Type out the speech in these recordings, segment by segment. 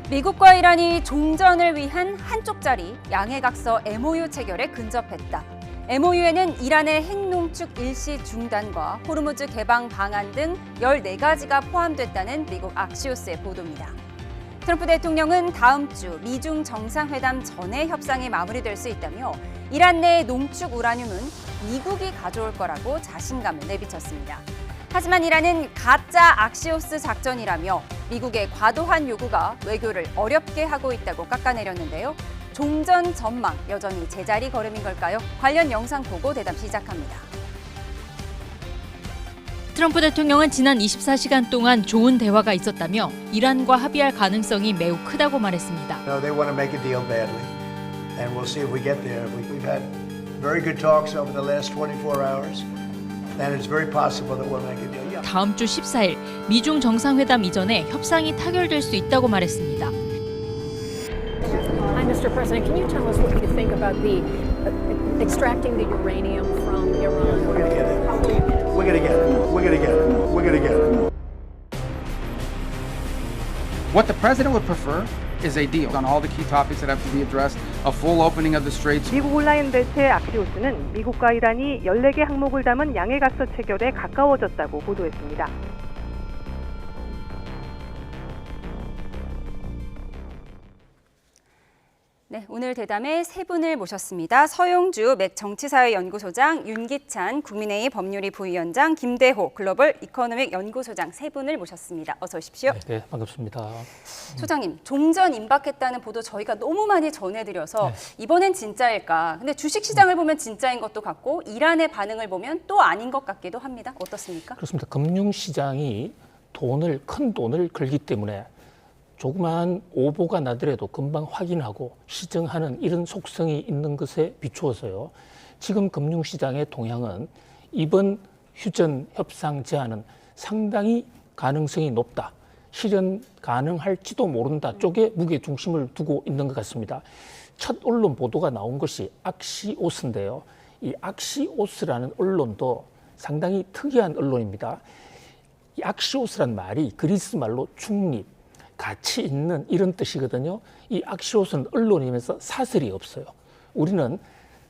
미국과 이란이 종전을 위한 한쪽 자리 양해각서 MOU 체결에 근접했다. MOU에는 이란의 핵농축 일시 중단과 호르무즈 개방 방안 등 14가지가 포함됐다는 미국 악시오스의 보도입니다. 트럼프 대통령은 다음 주 미중 정상회담 전에 협상이 마무리될 수 있다며 이란 내 농축 우라늄은 미국이 가져올 거라고 자신감을 내비쳤습니다. 하지만 이란은 가짜 악시오스 작전이라며 미국의 과도한 요구가 외교를 어렵게 하고 있다고 깎아내렸는데요. 종전 전망 여전히 제자리 걸음인 걸까요? 관련 영상 보고 대담 시작합니다. 트럼프 대통령은 지난 24시간 동안 좋은 대화가 있었다며 이란과 합의할 가능성이 매우 크다고 말했습니다. No, they want to make a deal badly, and we'll see if we get there. We've had very good talks over the last 24 hours, and it's very possible that we'll make a deal. Yeah. 다음 주 14일 미중 정상회담 이전에 협상이 타결될 수 있다고 말했습니다. Hi, Mr. President. Can you tell us what you think about the extracting the uranium from Iran? We're going to get it. We're going to get it. We're going to get it. We're going to get it. What the president would prefer is a deal on all the key topics that have to be addressed, a full opening of the straits. 미국 온라인 매체 악시오스는 미국과 이란이 14개 항목을 담은 양해각서 체결에 가까워졌다고 보도했습니다. 네, 오늘 대담에 세 분을 모셨습니다. 서용주 맥 정치사회연구소장, 윤기찬 국민의힘 법률위 부위원장, 김대호 글로벌 이코노믹 연구소장 세 분을 모셨습니다. 어서 오십시오. 네, 반갑습니다. 소장님, 종전 임박했다는 보도 저희가 너무 많이 전해드려서 이번엔 진짜일까? 근데 주식시장을 보면 진짜인 것도 같고 이란의 반응을 보면 또 아닌 것 같기도 합니다. 어떻습니까? 그렇습니다. 금융시장이 큰 돈을 걸기 때문에 조그마한 오보가 나더라도 금방 확인하고 시정하는 이런 속성이 있는 것에 비추어서요. 지금 금융시장의 동향은 이번 휴전 협상 제안은 상당히 가능성이 높다. 실현 가능할지도 모른다 쪽에 무게 중심을 두고 있는 것 같습니다. 첫 언론 보도가 나온 것이 악시오스인데요. 이 악시오스라는 언론도 상당히 특이한 언론입니다. 이 악시오스란 말이 그리스 말로 중립, 가치 있는 이런 뜻이거든요. 이 악시오스는 언론이면서 사설이 없어요. 우리는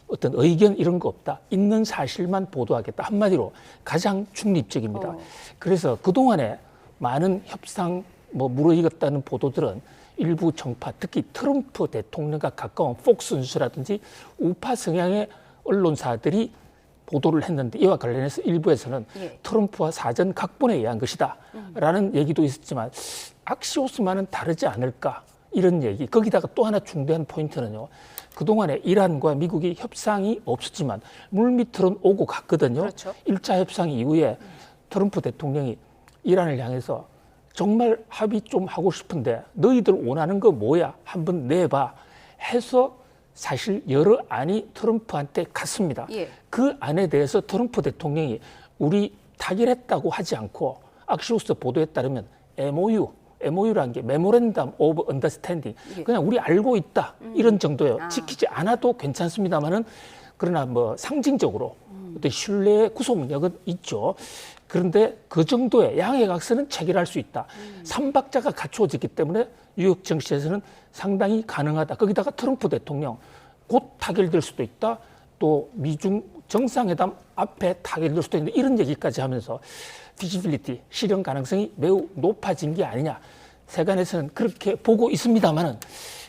어떤 의견 이런 거 없다. 있는 사실만 보도하겠다. 한마디로 가장 중립적입니다. 그래서 그동안에 많은 협상 무르익었다는 보도들은 일부 정파, 특히 트럼프 대통령과 가까운 폭스뉴스라든지 우파 성향의 언론사들이 보도를 했는데 이와 관련해서 일부에서는 트럼프와 사전 각본에 의한 것이다 라는 얘기도 있었지만 악시오스만은 다르지 않을까 이런 얘기. 거기다가 또 하나 중대한 포인트는요. 그동안에 이란과 미국이 협상이 없었지만 물밑으로는 오고 갔거든요. 그렇죠. 1차 협상 이후에 트럼프 대통령이 이란을 향해서 정말 합의 좀 하고 싶은데 너희들 원하는 거 뭐야? 한번 내봐 해서 사실 여러 안이 트럼프한테 갔습니다. 그 안에 대해서 트럼프 대통령이 우리 타결했다고 하지 않고 악시오스 보도에 따르면 MOU라는 게 메모랜덤 오브 언더스탠딩 그냥 우리 알고 있다 이런 정도예요. 지키지 않아도 괜찮습니다만은 그러나 상징적으로 어떤 신뢰의 구속력은 있죠. 그런데 그 정도의 양해각서는 체결할 수 있다. 삼박자가 갖추어졌기 때문에 뉴욕 정치에서는 상당히 가능하다. 거기다가 트럼프 대통령 곧 타결될 수도 있다. 또 미중 정상회담 앞에 타결될 수도 있는데 이런 얘기까지 하면서 피지빌리티, 실현 가능성이 매우 높아진 게 아니냐. 세간에서는 그렇게 보고 있습니다만은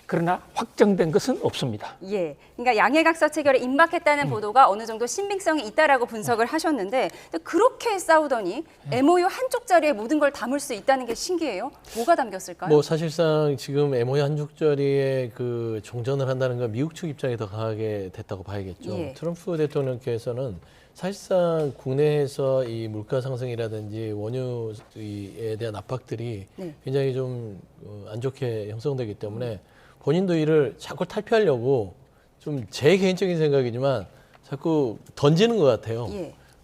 그러나 확정된 것은 없습니다. 그러니까 양해각서 체결에 임박했다는 보도가 어느 정도 신빙성이 있다라고 분석을 하셨는데 그렇게 싸우더니 MOU 한쪽 자리에 모든 걸 담을 수 있다는 게 신기해요. 뭐가 담겼을까요? 사실상 지금 MOU 한쪽 자리에 그 종전을 한다는 건 미국 측 입장이 더 강하게 됐다고 봐야겠죠. 트럼프 대통령께서는 사실상 국내에서 이 물가 상승이라든지 원유에 대한 압박들이 굉장히 좀 안 좋게 형성되기 때문에 본인도 이를 자꾸 탈피하려고 좀 제 개인적인 생각이지만 자꾸 던지는 것 같아요.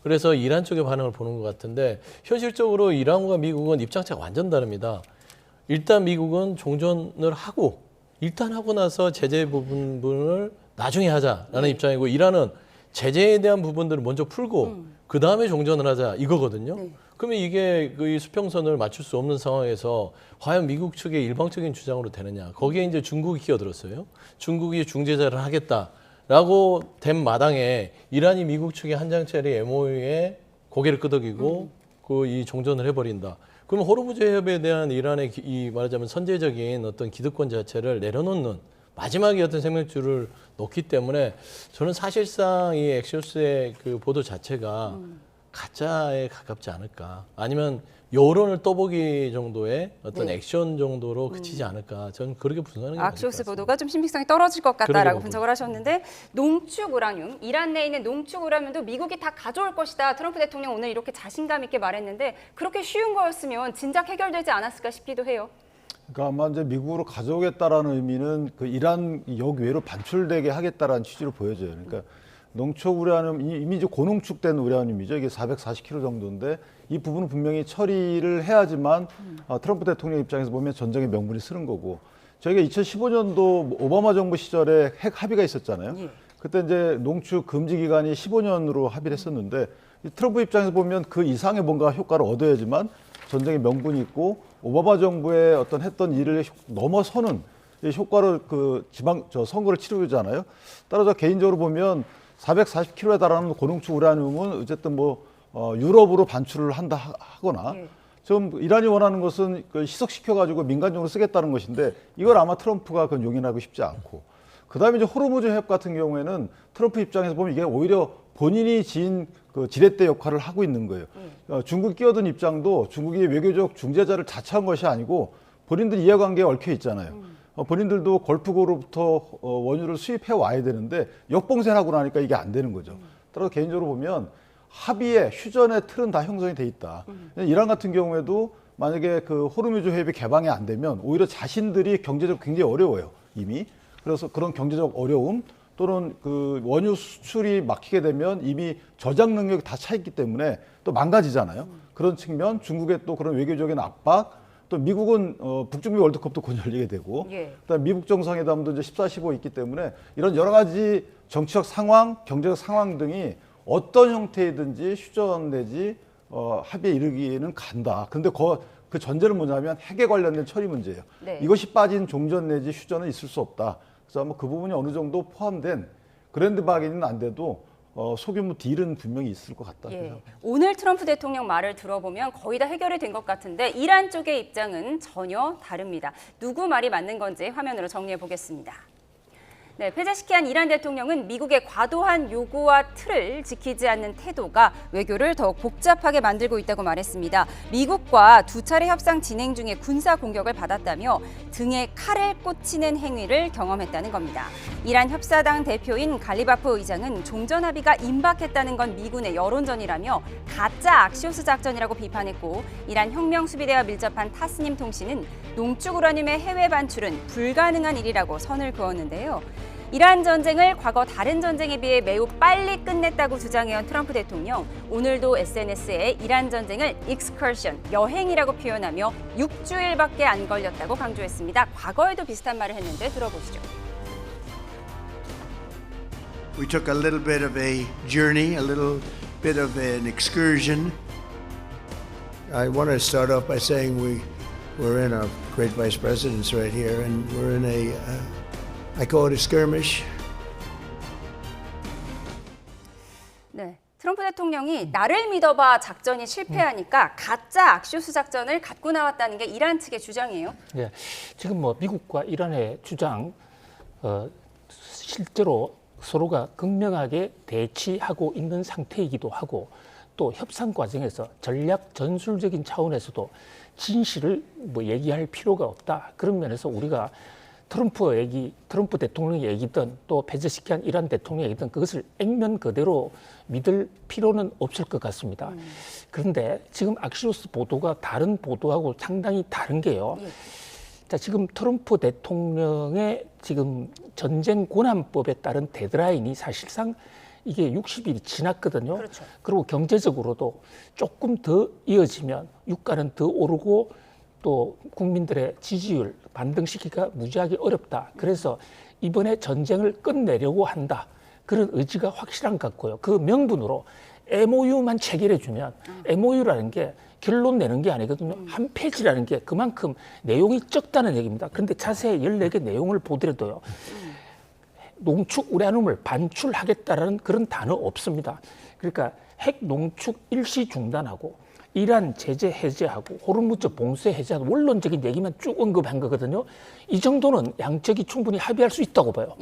그래서 이란 쪽의 반응을 보는 것 같은데 현실적으로 이란과 미국은 입장차가 완전 다릅니다. 일단 미국은 종전을 하고 나서 제재 부분을 나중에 하자라는 입장이고 이란은 제재에 대한 부분들을 먼저 풀고 그 다음에 종전을 하자 이거거든요. 그러면 이게 그 이 수평선을 맞출 수 없는 상황에서 과연 미국 측의 일방적인 주장으로 되느냐? 거기에 이제 중국이 끼어들었어요. 중국이 중재자를 하겠다라고 된 마당에 이란이 미국 측의 한 장짜리 MOU에 고개를 끄덕이고 그 이 종전을 해버린다. 그러면 호르무즈 해협에 대한 이란의 이 말하자면 선제적인 어떤 기득권 자체를 내려놓는 마지막에 어떤 생명줄을 놓기 때문에 저는 사실상 이 엑시오스의 그 보도 자체가 가짜에 가깝지 않을까. 아니면 여론을 떠보기 정도의 어떤 네. 액션 정도로 그치지 않을까. 저는 그렇게 분석하는 게 맞을 것 악시오스 같습니다. 보도가 좀 신빙성이 떨어질 것 같다라고 그러게요. 분석을 하셨는데 농축 우라늄, 이란 내에 있는 농축 우라늄도 미국이 다 가져올 것이다. 트럼프 대통령 오늘 이렇게 자신감 있게 말했는데 그렇게 쉬운 거였으면 진작 해결되지 않았을까 싶기도 해요. 그러니까 아마 이제 미국으로 가져오겠다라는 의미는 그 이란 역외로 반출되게 하겠다라는 취지로 보여져요. 그러니까 농축 우라늄 이미 이제 고농축된 우라늄이죠. 이게 440kg 정도인데 이 부분은 분명히 처리를 해야지만 트럼프 대통령 입장에서 보면 전쟁의 명분이 쓰는 거고 저희가 2015년도 오바마 정부 시절에 핵 합의가 있었잖아요. 예. 그때 이제 농축 금지 기간이 15년으로 합의를 했었는데 이 트럼프 입장에서 보면 그 이상의 뭔가 효과를 얻어야지만 전쟁의 명분이 있고 오바마 정부의 어떤 했던 일을 넘어서는 효과를 그 선거를 치르잖아요. 따라서 개인적으로 보면 440kg에 달하는 고농축 우라늄은 어쨌든 유럽으로 반출을 하거나 예. 좀 이란이 원하는 것은 그 희석시켜가지고 민간적으로 쓰겠다는 것인데 이걸 아마 트럼프가 그건 용인하고 싶지 않고 그다음에 이제 호르무즈 해협 같은 경우에는 트럼프 입장에서 보면 이게 오히려 본인이 지은 그 지렛대 역할을 하고 있는 거예요. 중국이 끼어든 입장도 중국이 외교적 중재자를 자처한 것이 아니고 본인들 이해관계에 얽혀 있잖아요. 본인들도 걸프고로부터 원유를 수입해 와야 되는데 역봉쇄를 하고 나니까 이게 안 되는 거죠. 따라서 개인적으로 보면 합의의 휴전의 틀은 다 형성이 돼 있다. 이란 같은 경우에도 만약에 그 호르무즈 해협이 개방이 안 되면 오히려 자신들이 경제적 굉장히 어려워요. 이미. 그래서 그런 경제적 어려움 또는 그 원유 수출이 막히게 되면 이미 저장 능력이 다 차 있기 때문에 또 망가지잖아요. 그런 측면, 중국의 또 그런 외교적인 압박, 또 미국은 북중미 월드컵도 곧 열리게 되고, 예. 그다음 미국 정상회담도 이제 14, 15 있기 때문에 이런 여러 가지 정치적 상황, 경제적 상황 등이 어떤 형태이든지 휴전 내지 합의에 이르기는 간다. 그런데 그 전제는 뭐냐면 핵에 관련된 처리 문제예요. 네. 이것이 빠진 종전 내지 휴전은 있을 수 없다. 그래서 아마 그 부분이 어느 정도 포함된 그랜드 바게닝은 안 돼도 소규모 딜은 분명히 있을 것 같다. 예. 오늘 트럼프 대통령 말을 들어보면 거의 다 해결이 된 것 같은데 이란 쪽의 입장은 전혀 다릅니다. 누구 말이 맞는 건지 화면으로 정리해 보겠습니다. 네, 페제시키안 이란 대통령은 미국의 과도한 요구와 틀을 지키지 않는 태도가 외교를 더욱 복잡하게 만들고 있다고 말했습니다. 미국과 두 차례 협상 진행 중에 군사 공격을 받았다며 등에 칼을 꽂히는 행위를 경험했다는 겁니다. 이란 협사당 대표인 갈리바프 의장은 종전 합의가 임박했다는 건 미군의 여론전이라며 가짜 악시오스 작전이라고 비판했고 이란 혁명수비대와 밀접한 타스님 통신은 농축 우라늄의 해외 반출은 불가능한 일이라고 선을 그었는데요. 이란 전쟁을 과거 다른 전쟁에 비해 매우 빨리 끝냈다고 주장해온 트럼프 대통령, 오늘도 SNS에 이란 전쟁을 excursion, 여행이라고 표현하며 6주일밖에 안 걸렸다고 강조했습니다. 과거에도 비슷한 말을 했는데 들어보시죠. We took a little bit of a journey, a little bit of an excursion. I want to start off by saying we're in our great vice presidents right here, and we're in a I call it a skirmish. 네, 트럼프 대통령이 나를 믿어봐 작전이 실패하니까 가짜 악시오스 작전을 갖고 나왔다는 게 이란 측의 주장이에요. 네, 지금 미국과 이란의 주장 실제로 서로가 극명하게 대치하고 있는 상태이기도 하고 또 협상 과정에서 전략 전술적인 차원에서도 진실을 얘기할 필요가 없다. 그런 면에서 우리가 트럼프 대통령의 얘기든 또 페제시키안 이란 대통령의 얘기든 그것을 액면 그대로 믿을 필요는 없을 것 같습니다. 그런데 지금 악시오스 보도가 다른 보도하고 상당히 다른 게요. 예. 자, 지금 트럼프 대통령의 지금 전쟁 권한법에 따른 데드라인이 사실상 이게 60일이 지났거든요. 그렇죠. 그리고 경제적으로도 조금 더 이어지면 유가는 더 오르고 또 국민들의 지지율 반등시키기가 무지하게 어렵다. 그래서 이번에 전쟁을 끝내려고 한다. 그런 의지가 확실한 것 같고요. 그 명분으로 MOU만 체결해 주면 MOU라는 게 결론 내는 게 아니거든요. 한 페이지라는 게 그만큼 내용이 적다는 얘기입니다. 그런데 자세히 14개 내용을 보더라도요. 농축 우라늄을 반출하겠다라는 그런 단어 없습니다. 그러니까 핵 농축 일시 중단하고 이란 제재 해제하고 호르무즈 봉쇄 해제하고 원론적인 얘기만 쭉 언급한 거거든요. 이 정도는 양측이 충분히 합의할 수 있다고 봐요.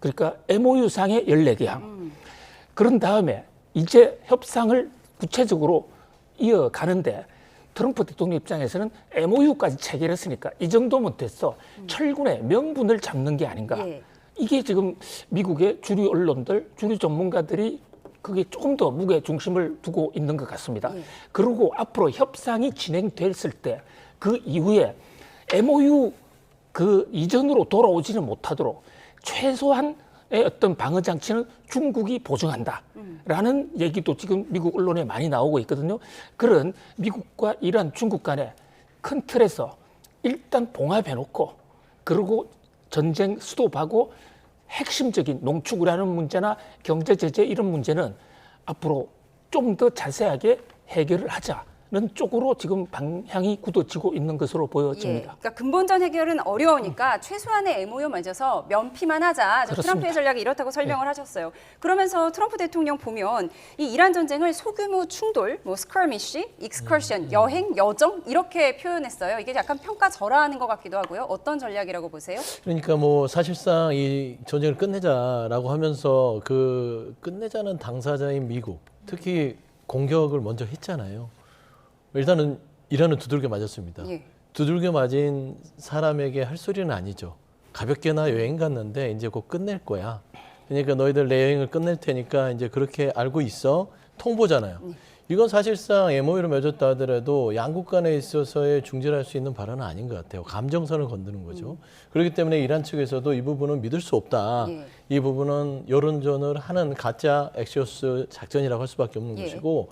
그러니까 MOU상의 14개항. 그런 다음에 이제 협상을 구체적으로 이어가는데 트럼프 대통령 입장에서는 MOU까지 체결했으니까 이 정도면 됐어. 철군의 명분을 잡는 게 아닌가. 이게 지금 미국의 주류 언론들, 주류 전문가들이 그게 조금 더 무게 중심을 두고 있는 것 같습니다. 그리고 앞으로 협상이 진행됐을 때 그 이후에 MOU 그 이전으로 돌아오지는 못하도록 최소한의 어떤 방어 장치는 중국이 보증한다라는 얘기도 지금 미국 언론에 많이 나오고 있거든요. 그런 미국과 이란, 중국 간의 큰 틀에서 일단 봉합해놓고 그리고 전쟁 스톱하고 핵심적인 농축 우라늄 문제나 경제 제재 이런 문제는 앞으로 좀 더 자세하게 해결을 하자는 쪽으로 지금 방향이 굳어지고 있는 것으로 보여집니다. 그러니까 근본전 해결은 어려우니까 최소한의 MOU 맺어서 면피만 하자. 트럼프의 전략이 이렇다고 설명을 하셨어요. 그러면서 트럼프 대통령 보면 이 이란 전쟁을 소규모 충돌, 뭐 스커미시, 익스커션, 여행, 여정 이렇게 표현했어요. 이게 약간 평가절하하는 것 같기도 하고요. 어떤 전략이라고 보세요? 그러니까 뭐 사실상 이 전쟁을 끝내자라고 하면서 그 끝내자는 당사자인 미국, 특히 공격을 먼저 했잖아요. 일단은 이란은 두들겨 맞았습니다. 두들겨 맞은 사람에게 할 소리는 아니죠. 가볍게나 여행 갔는데 이제 곧 끝낼 거야. 그러니까 너희들 내 여행을 끝낼 테니까 이제 그렇게 알고 있어. 통보잖아요. 이건 사실상 MOU를 맺었다 하더라도 양국 간에 있어서의 중재할 수 있는 발언은 아닌 것 같아요. 감정선을 건드는 거죠. 그렇기 때문에 이란 측에서도 이 부분은 믿을 수 없다. 이 부분은 여론전을 하는 가짜 엑시오스 작전이라고 할 수밖에 없는 것이고,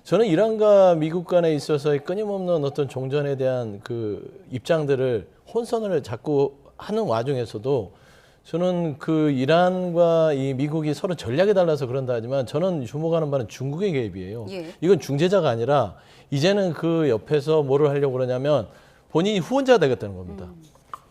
저는 이란과 미국 간에 있어서의 끊임없는 어떤 종전에 대한 그 입장들을 혼선을 자꾸 하는 와중에서도 저는 그 이란과 이 미국이 서로 전략이 달라서 그런다 하지만 저는 주목하는 바는 중국의 개입이에요. 이건 중재자가 아니라 이제는 그 옆에서 뭐를 하려고 그러냐면 본인이 후원자가 되겠다는 겁니다.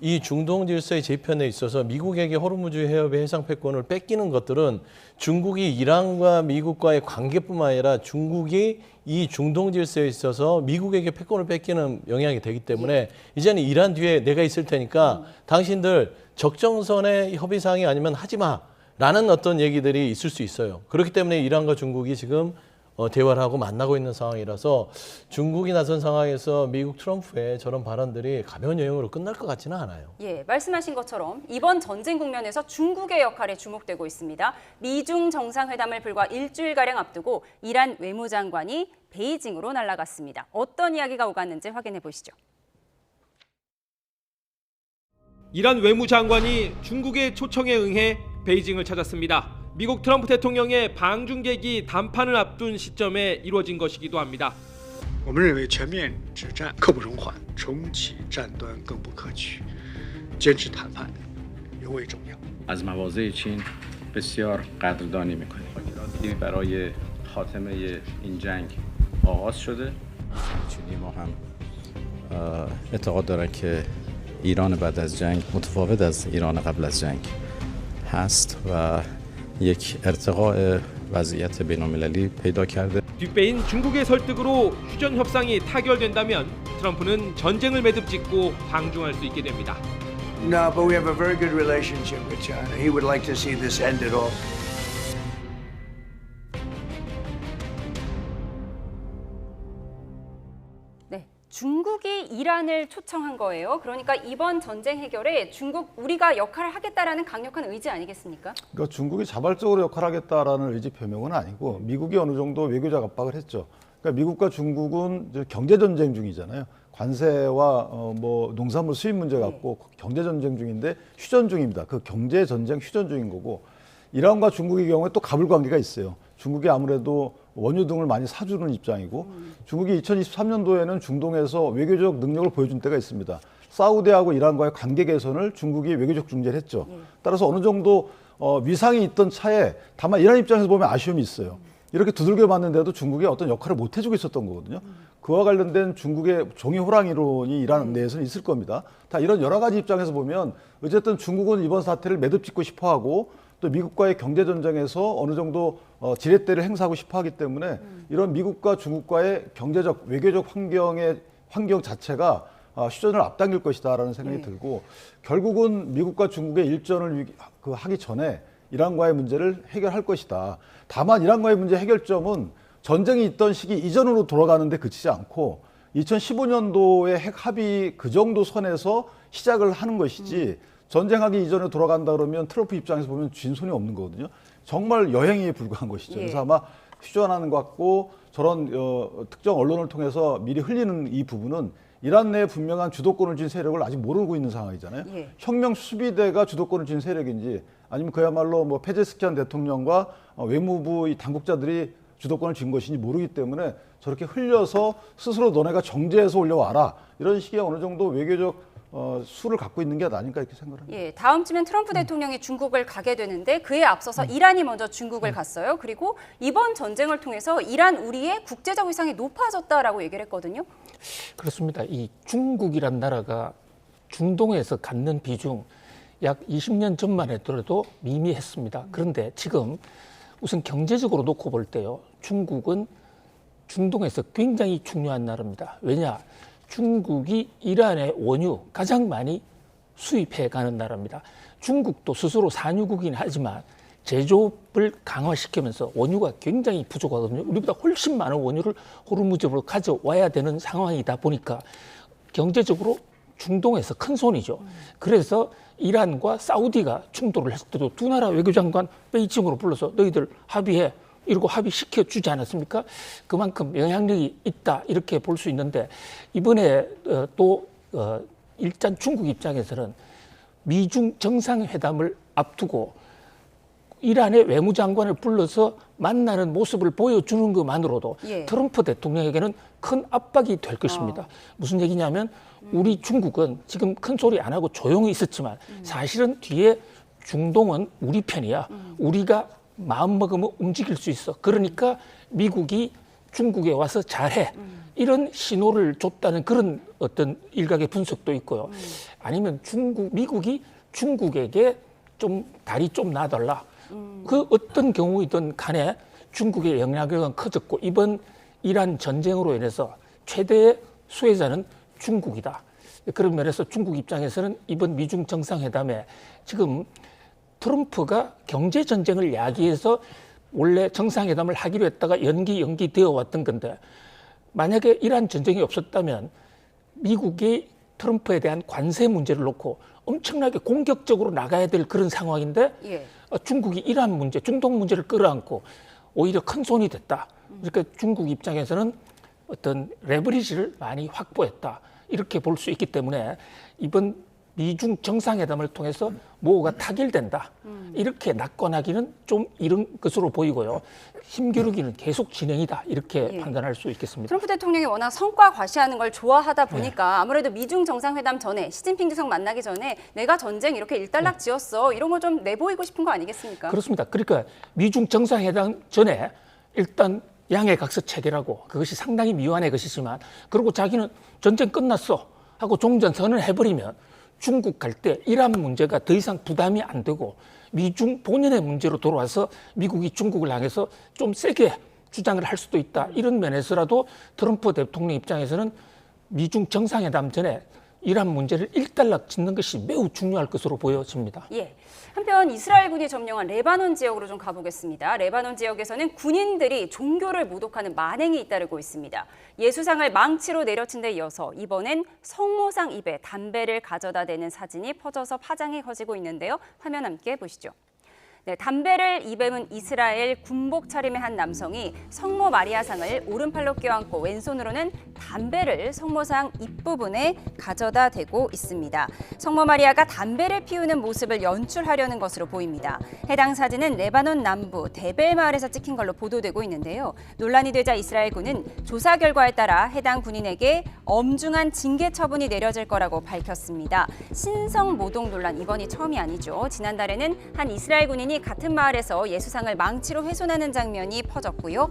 이 중동 질서의 재편에 있어서 미국에게 호르무즈 해협의 해상 패권을 뺏기는 것들은 중국이 이란과 미국과의 관계뿐만 아니라 중국이 이 중동 질서에 있어서 미국에게 패권을 뺏기는 영향이 되기 때문에 이제는 이란 뒤에 내가 있을 테니까 당신들 적정선의 협의사항이 아니면 하지 마라는 어떤 얘기들이 있을 수 있어요. 그렇기 때문에 이란과 중국이 지금 대화를 하고 만나고 있는 상황이라서 중국이 나선 상황에서 미국 트럼프의 저런 발언들이 가벼운 여행으로 끝날 것 같지는 않아요. 말씀하신 것처럼 이번 전쟁 국면에서 중국의 역할에 주목되고 있습니다. 미중 정상회담을 불과 일주일가량 앞두고 이란 외무장관이 베이징으로 날아갔습니다. 어떤 이야기가 오갔는지 확인해 보시죠. 이란 외무장관이 중국의 초청에 응해 베이징을 찾았습니다. 미국 트럼프 대통령의 방중계기 담판을 앞둔 시점에 이루어진 것이기도 합니다. 我们认为全面止战刻不容缓，重启战端更不可取，坚持谈判尤为重要。 از مواضع چین بسیار قدردانی می‌کنیم. ایرانی برای خاتمه این جنگ آغاز شده. چینی ما هم اعتقاد دارن که ایران بعد از جنگ متفاوت از ایران قبل از جنگ هست و یک ارتقاء وضعیت بین‌المللی پیدا کرده. 뒷배인 중국의 설득으로 휴전 협상이 타결된다면 트럼프는 전쟁을 매듭 짓고 방중할 수 있게 됩니다. No, but we have a very good relationship with China. He would like to see this ended off. 중국이 이란을 초청한 거예요. 그러니까 이번 전쟁 해결에 중국 우리가 역할을 하겠다라는 강력한 의지 아니겠습니까? 그러니까 중국이 자발적으로 역할하겠다라는 의지 표명은 아니고 미국이 어느 정도 외교적 압박을 했죠. 그러니까 미국과 중국은 경제 전쟁 중이잖아요. 관세와 뭐 농산물 수입 문제 갖고 경제 전쟁 중인데 휴전 중입니다. 그 경제 전쟁 휴전 중인 거고 이란과 중국의 경우에 또 갑을 관계가 있어요. 중국이 아무래도 원유 등을 많이 사주는 입장이고 중국이 2023년도에는 중동에서 외교적 능력을 보여준 때가 있습니다. 사우디하고 이란과의 관계 개선을 중국이 외교적 중재를 했죠. 따라서 어느 정도 위상이 있던 차에 다만 이란 입장에서 보면 아쉬움이 있어요. 이렇게 두들겨 맞는데도 중국이 어떤 역할을 못 해주고 있었던 거거든요. 그와 관련된 중국의 종이 호랑이론이 이란 내에서는 있을 겁니다. 다 이런 여러 가지 입장에서 보면 어쨌든 중국은 이번 사태를 매듭짓고 싶어하고 또 미국과의 경제 전쟁에서 어느 정도 지렛대를 행사하고 싶어하기 때문에 이런 미국과 중국과의 경제적 외교적 환경 자체가 휴전을 앞당길 것이다라는 생각이 들고 결국은 미국과 중국의 일전을 하기 전에 이란과의 문제를 해결할 것이다. 다만 이란과의 문제 해결점은 전쟁이 있던 시기 이전으로 돌아가는데 그치지 않고 2015년도의 핵 합의 그 정도 선에서 시작을 하는 것이지 전쟁하기 이전에 돌아간다 그러면 트럼프 입장에서 보면 진손이 없는 거거든요. 정말 여행에 불과한 것이죠. 그래서 아마 휴전하는 것 같고 저런 특정 언론을 통해서 미리 흘리는 이 부분은 이란 내에 분명한 주도권을 쥔 세력을 아직 모르고 있는 상황이잖아요. 혁명 수비대가 주도권을 쥔 세력인지 아니면 그야말로 뭐 페제스키안 대통령과 외무부 이 당국자들이 주도권을 쥔 것인지 모르기 때문에 저렇게 흘려서 스스로 너네가 정제해서 올려와라 이런 식의 어느 정도 외교적 수를 갖고 있는 게 아닐까 이렇게 생각합니다. 예, 다음 주면 트럼프 대통령이 중국을 가게 되는데 그에 앞서서 이란이 먼저 중국을 갔어요. 그리고 이번 전쟁을 통해서 이란 우리의 국제적 위상이 높아졌다라고 얘기를 했거든요. 그렇습니다. 이 중국이란 나라가 중동에서 갖는 비중 약 20년 전만 해도 미미했습니다. 그런데 지금 우선 경제적으로 놓고 볼 때요. 중국은 중동에서 굉장히 중요한 나라입니다. 왜냐? 중국이 이란의 원유 가장 많이 수입해 가는 나라입니다. 중국도 스스로 산유국이긴 하지만 제조업을 강화시키면서 원유가 굉장히 부족하거든요. 우리보다 훨씬 많은 원유를 호르무즈로 가져와야 되는 상황이다 보니까 경제적으로 중동에서 큰 손이죠. 그래서 이란과 사우디가 충돌을 했을 때도 두 나라 외교장관 베이징으로 불러서 너희들 합의해 이러고 합의시켜 주지 않았습니까? 그만큼 영향력이 있다 이렇게 볼 수 있는데 이번에 일단 중국 입장에서는 미중 정상회담을 앞두고 이란의 외무장관을 불러서 만나는 모습을 보여주는 것만으로도 트럼프 대통령에게는 큰 압박이 될 것입니다. 무슨 얘기냐면 우리 중국은 지금 큰 소리 안 하고 조용히 있었지만 사실은 뒤에 중동은 우리 편이야. 우리가 마음 먹으면 움직일 수 있어. 그러니까 미국이 중국에 와서 잘해. 이런 신호를 줬다는 그런 어떤 일각의 분석도 있고요. 아니면 미국이 중국에게 좀 다리 좀 놔달라. 그 어떤 경우이든 간에 중국의 영향력은 커졌고 이번 이란 전쟁으로 인해서 최대의 수혜자는 중국이다. 그런 면에서 중국 입장에서는 이번 미중 정상회담에 지금 트럼프가 경제 전쟁을 야기해서 원래 정상회담을 하기로 했다가 연기되어 왔던 건데 만약에 이란 전쟁이 없었다면 미국이 트럼프에 대한 관세 문제를 놓고 엄청나게 공격적으로 나가야 될 그런 상황인데 중국이 이란 문제, 중동 문제를 끌어안고 오히려 큰 손이 됐다. 그러니까 중국 입장에서는 어떤 레버리지를 많이 확보했다. 이렇게 볼 수 있기 때문에 이번 미중 정상회담을 통해서 뭐가 타결된다. 이렇게 낙관하기는 좀 이른 것으로 보이고요. 힘겨루기는 계속 진행이다. 이렇게 판단할 수 있겠습니다. 트럼프 대통령이 워낙 성과 과시하는 걸 좋아하다 보니까 아무래도 미중 정상회담 전에 시진핑 주석 만나기 전에 내가 전쟁 이렇게 일단락 지었어. 이런 거 좀 내보이고 싶은 거 아니겠습니까? 그렇습니다. 그러니까 미중 정상회담 전에 일단 양해 각서 체결하고 그것이 상당히 미완의 것이지만 그리고 자기는 전쟁 끝났어 하고 종전 선언해버리면 중국 갈 때 이란 문제가 더 이상 부담이 안 되고 미중 본연의 문제로 돌아와서 미국이 중국을 향해서 좀 세게 주장을 할 수도 있다. 이런 면에서라도 트럼프 대통령 입장에서는 미중 정상회담 전에 이란 문제를 일단락 짓는 것이 매우 중요할 것으로 보여집니다. 한편 이스라엘군이 점령한 레바논 지역으로 좀 가보겠습니다. 레바논 지역에서는 군인들이 종교를 모독하는 만행이 잇따르고 있습니다. 예수상을 망치로 내려친 데 이어서 이번엔 성모상 입에 담배를 가져다 대는 사진이 퍼져서 파장이 커지고 있는데요. 화면 함께 보시죠. 담배를 입에 문 이스라엘 군복 차림의 한 남성이 성모 마리아상을 오른팔로 껴안고 왼손으로는 담배를 성모상 입부분에 가져다 대고 있습니다. 성모 마리아가 담배를 피우는 모습을 연출하려는 것으로 보입니다. 해당 사진은 레바논 남부 데벨 마을에서 찍힌 걸로 보도되고 있는데요. 논란이 되자 이스라엘군은 조사 결과에 따라 해당 군인에게 엄중한 징계 처분이 내려질 거라고 밝혔습니다. 신성 모독 논란 이번이 처음이 아니죠. 지난달에는 한 이스라엘 군인이 기독교인이 같은 마을에서 예수상을 망치로 훼손하는 장면이 퍼졌고요.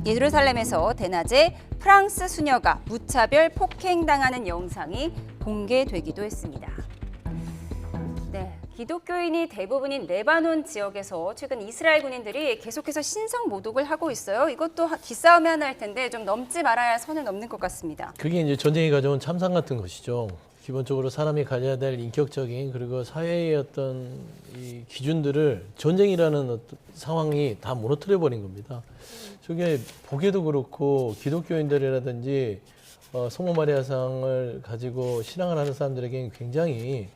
예루살렘에서 대낮에 프랑스 수녀가 무차별 폭행당하는 영상이 공개되기도 했습니다. 네, 기독교인이 대부분인 레바논 지역에서 최근 이스라엘 군인들이 계속해서 신성 모독을 하고 있어요. 이것도 기싸움이 하나 할 텐데 좀 넘지 말아야 할 선을 넘는 것 같습니다. 그게 이제 전쟁이 가져온 참상 같은 것이죠. 기본적으로 사람이 가져야 될 인격적인 그리고 사회의 어떤 이 기준들을 전쟁이라는 어떤 상황이 다 무너뜨려 버린 겁니다. 저게 보기에도 그렇고 기독교인들이라든지 성모 마리아상을 가지고 신앙을 하는 사람들에게는 굉장히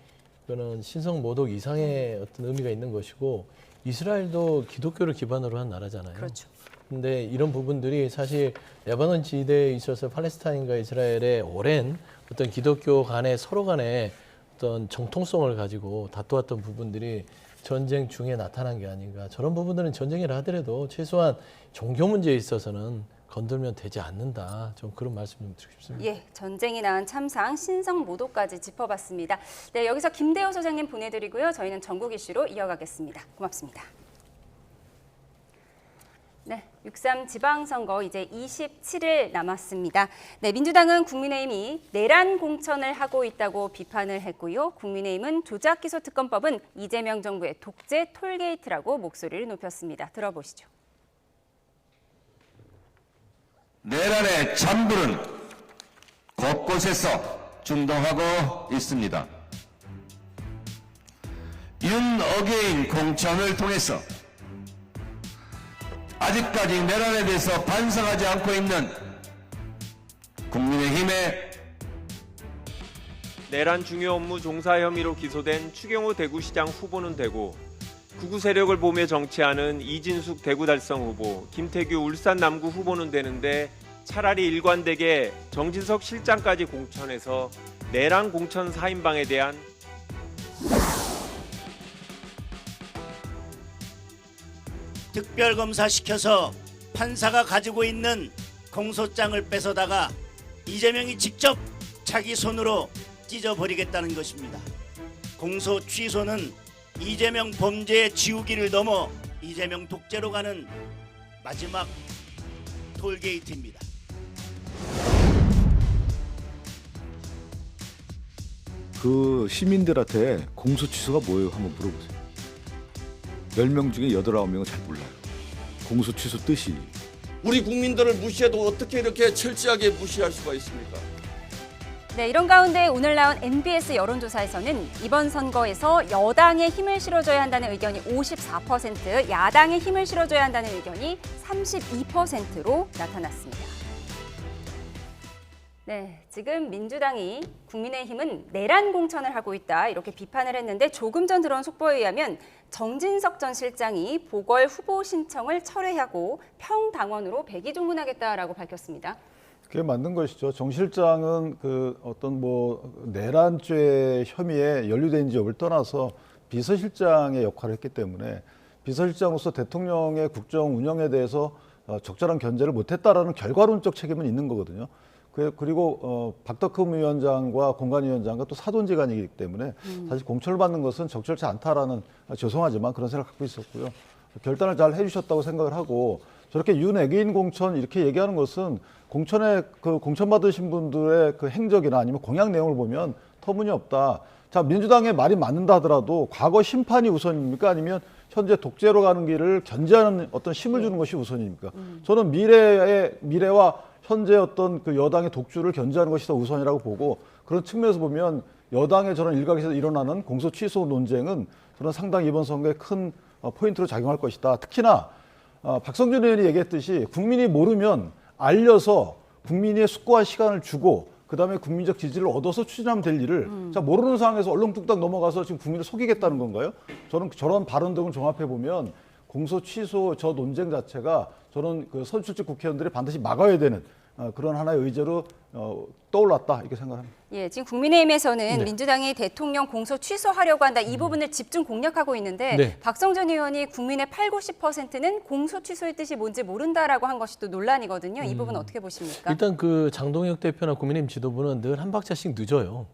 그거는 신성 모독 이상의 어떤 의미가 있는 것이고 이스라엘도 기독교를 기반으로 한 나라잖아요. 그렇죠. 근데 이런 부분들이 사실 레바논 지대에 있어서 팔레스타인과 이스라엘의 오랜 어떤 기독교 간의 서로 간의 어떤 정통성을 가지고 다투었던 부분들이 전쟁 중에 나타난 게 아닌가. 저런 부분들은 전쟁이라 하더라도 최소한 종교 문제에 있어서는 건들면 되지 않는다. 좀 그런 말씀 좀 드리고 싶습니다. 예, 전쟁이 낳은 참상, 신성 모독까지 짚어봤습니다. 네, 여기서 김대호 소장님 보내드리고요. 저희는 전국 이슈로 이어가겠습니다. 고맙습니다. 네, 6.3 지방선거 이제 27일 남았습니다. 네, 민주당은 국민의힘이 내란 공천을 하고 있다고 비판을 했고요. 국민의힘은 조작기소특검법은 이재명 정부의 독재 톨게이트라고 목소리를 높였습니다. 들어보시죠. 내란의 잔불은 곳곳에서 중동하고 있습니다. 윤 어게인 공천을 통해서 아직까지 내란에 대해서 반성하지 않고 있는 국민의힘의 내란 중요 업무 종사 혐의로 기소된 추경호 대구시장 후보는 되고 극우 세력을 보며 정치하는 이진숙 대구달성 후보, 김태규 울산 남구 후보는 되는데 차라리 일관되게 정진석 실장까지 공천해서 내란 공천 사인방에 대한 특별검사 시켜서 판사가 가지고 있는 공소장을 뺏어다가 이재명이 직접 자기 손으로 찢어버리겠다는 것입니다. 공소 취소는 이재명 범죄의 지우기를 넘어 이재명 독재로 가는 마지막 톨게이트입니다. 그 시민들한테 공소 취소가 뭐예요? 한번 물어보세요. 10명 중에 8, 9명은 잘 몰라요. 공소 취소 뜻이. 우리 국민들을 무시해도 어떻게 이렇게 철저하게 무시할 수가 있습니까? 네, 이런 가운데 오늘 나온 NBS 여론조사에서는 이번 선거에서 여당에 힘을 실어줘야 한다는 의견이 54%, 야당에 힘을 실어줘야 한다는 의견이 32%로 나타났습니다. 네, 지금 민주당이 국민의힘은 내란 공천을 하고 있다 이렇게 비판을 했는데 조금 전 들어온 속보에 의하면 정진석 전 실장이 보궐 후보 신청을 철회하고 평당원으로 백의종군하겠다라고 밝혔습니다. 그게 맞는 것이죠. 정 실장은 그 어떤 뭐 내란죄 혐의에 연루된지 여부를 떠나서 비서실장의 역할을 했기 때문에 비서실장으로서 대통령의 국정 운영에 대해서 적절한 견제를 못했다라는 결과론적 책임은 있는 거거든요. 그리고 박덕흠 위원장과 공관위원장과 또 사돈지간이기 때문에 사실 공천을 받는 것은 적절치 않다라는, 죄송하지만 그런 생각을 갖고 있었고요. 결단을 잘 해주셨다고 생각을 하고, 저렇게 윤외계인 공천 이렇게 얘기하는 것은 공천에 그 공천 받으신 분들의 그 행적이나 아니면 공약 내용을 보면 터무니없다. 자, 민주당의 말이 맞는다 하더라도 과거 심판이 우선입니까? 아니면 현재 독재로 가는 길을 견제하는 어떤 힘을 주는 것이 우선입니까? 저는 미래와 현재 어떤 그 여당의 독주를 견제하는 것이 더 우선이라고 보고, 그런 측면에서 보면 여당의 저런 일각에서 일어나는 공소 취소 논쟁은 저는 상당히 이번 선거에 큰 포인트로 작용할 것이다. 특히나 박성준 의원이 얘기했듯이 국민이 모르면 알려서 국민의 숙고할 시간을 주고 그다음에 국민적 지지를 얻어서 추진하면 될 일을 자, 모르는 상황에서 얼렁뚱땅 넘어가서 지금 국민을 속이겠다는 건가요? 저는 저런 발언 등을 종합해 보면 공소 취소 저 논쟁 자체가 저는 그 선출직 국회의원들이 반드시 막아야 되는 그런 하나의 의제로 떠올랐다 이렇게 생각합니다. 예, 지금 국민의힘에서는 네. 민주당이 대통령 공소 취소하려고 한다 이 부분을 집중 공략하고 있는데 네. 박성준 의원이 국민의 80~90%는 공소 취소의 뜻이 뭔지 모른다라고 한 것이 또 논란이거든요. 이 부분 어떻게 보십니까? 일단 그 장동혁 대표나 국민의힘 지도부는 늘 한 박자씩 늦어요.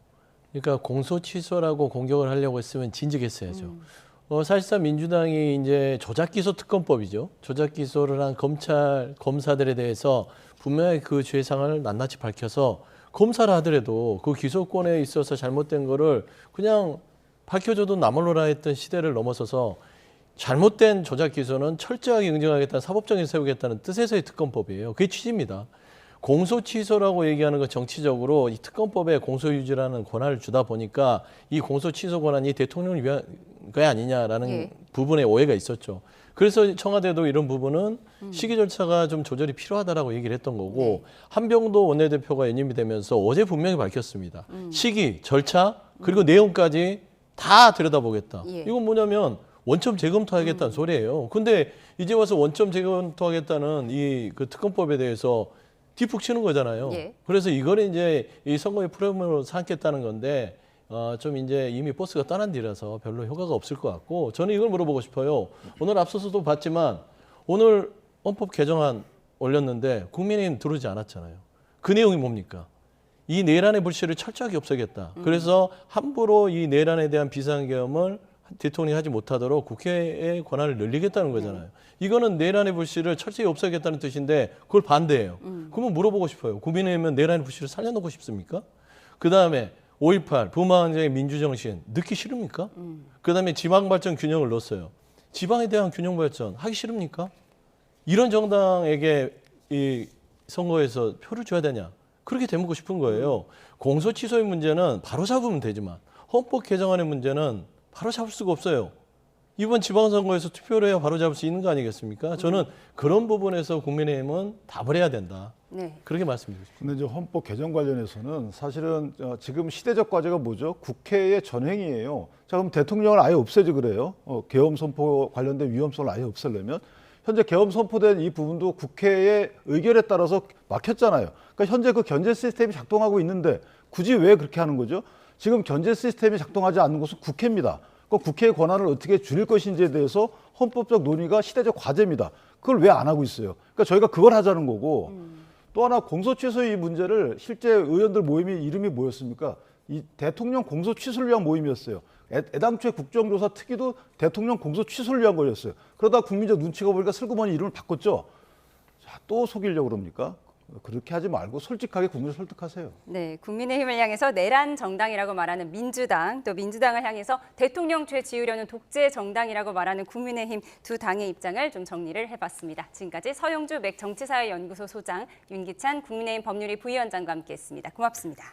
그러니까 공소 취소라고 공격을 하려고 했으면 진즉했어야죠. 사실상 민주당이 이제 조작기소 특검법이죠. 조작기소를 한 검사들에 대해서 분명히 그 죄상을 낱낱이 밝혀서 검사를 하더라도 그 기소권에 있어서 잘못된 거를 그냥 밝혀줘도 나몰라라 했던 시대를 넘어서서 잘못된 조작기소는 철저하게 응징하겠다는 사법정의를 세우겠다는 뜻에서의 특검법이에요. 그게 취지입니다. 공소취소라고 얘기하는 건 정치적으로 이 특검법에 공소유지라는 권한을 주다 보니까 이 공소취소 권한이 대통령을 위한 게 아니냐라는 부분에 오해가 있었죠. 그래서 청와대도 이런 부분은 시기 절차가 좀 조절이 필요하다라고 얘기를 했던 거고 한병도 원내대표가 연임이 되면서 어제 분명히 밝혔습니다. 시기, 절차 그리고 내용까지 다 들여다보겠다. 이건 뭐냐면 원점 재검토하겠다는 소리예요. 근데 이제 와서 원점 재검토하겠다는 이 그 특검법에 대해서 뒷북 치는 거잖아요. 그래서 이걸 이제 이 선거의 프레임으로 삼겠다는 건데 좀 이제 이미 버스가 떠난 뒤라서 별로 효과가 없을 것 같고 저는 이걸 물어보고 싶어요. 오늘 앞서서도 봤지만 오늘 헌법 개정안 올렸는데 국민의힘 들어오지 않았잖아요. 그 내용이 뭡니까? 이 내란의 불씨를 철저하게 없애겠다. 그래서 함부로 이 내란에 대한 비상계엄을 대통령이 하지 못하도록 국회의 권한을 늘리겠다는 거잖아요. 이거는 내란의 불씨를 철저히 없애겠다는 뜻인데 그걸 반대해요. 그러면 물어보고 싶어요. 국민의힘은 내란의 불씨를 살려놓고 싶습니까? 그다음에 5.18 부마항쟁의 민주정신 넣기 싫습니까? 그다음에 지방발전 균형을 넣었어요. 지방에 대한 균형 발전 하기 싫습니까? 이런 정당에게 이 선거에서 표를 줘야 되냐? 그렇게 되묻고 싶은 거예요. 공소 취소의 문제는 바로 잡으면 되지만 헌법 개정안의 문제는 바로 잡을 수가 없어요. 이번 지방선거에서 투표를 해야 바로 잡을 수 있는 거 아니겠습니까? 저는 그런 부분에서 국민의힘은 답을 해야 된다. 그렇게 말씀드리고 싶습니다. 근데 이제 헌법 개정 관련해서는 사실은 지금 시대적 과제가 뭐죠? 국회의 전횡이에요. 자, 그럼 대통령을 아예 없애지 그래요. 계엄 선포 관련된 위헌성을 아예 없애려면 현재 계엄 선포된 이 부분도 국회의 의결에 따라서 막혔잖아요. 그러니까 현재 그 견제 시스템이 작동하고 있는데 굳이 왜 그렇게 하는 거죠? 지금 견제 시스템이 작동하지 않는 것은 국회입니다. 그 국회의 권한을 어떻게 줄일 것인지에 대해서 헌법적 논의가 시대적 과제입니다. 그걸 왜 안 하고 있어요? 그러니까 저희가 그걸 하자는 거고 또 하나 공소 취소의 이 문제를 실제 의원들 모임이 이름이 뭐였습니까? 이 대통령 공소 취소를 위한 모임이었어요. 애당초에 국정조사 특위도 대통령 공소 취소를 위한 거였어요. 그러다 국민적 눈치가 보니까 슬그머니 이름을 바꿨죠. 자, 또 속이려고 그럽니까? 그렇게 하지 말고 솔직하게 국민을 설득하세요. 네, 국민의힘을 향해서 내란 정당이라고 말하는 민주당, 또 민주당을 향해서 대통령 죄 지으려는 독재 정당이라고 말하는 국민의힘 두 당의 입장을 좀 정리를 해봤습니다. 지금까지 서영주 맥정치사회연구소 소장, 윤기찬 국민의힘 법률위 부위원장과 함께했습니다. 고맙습니다.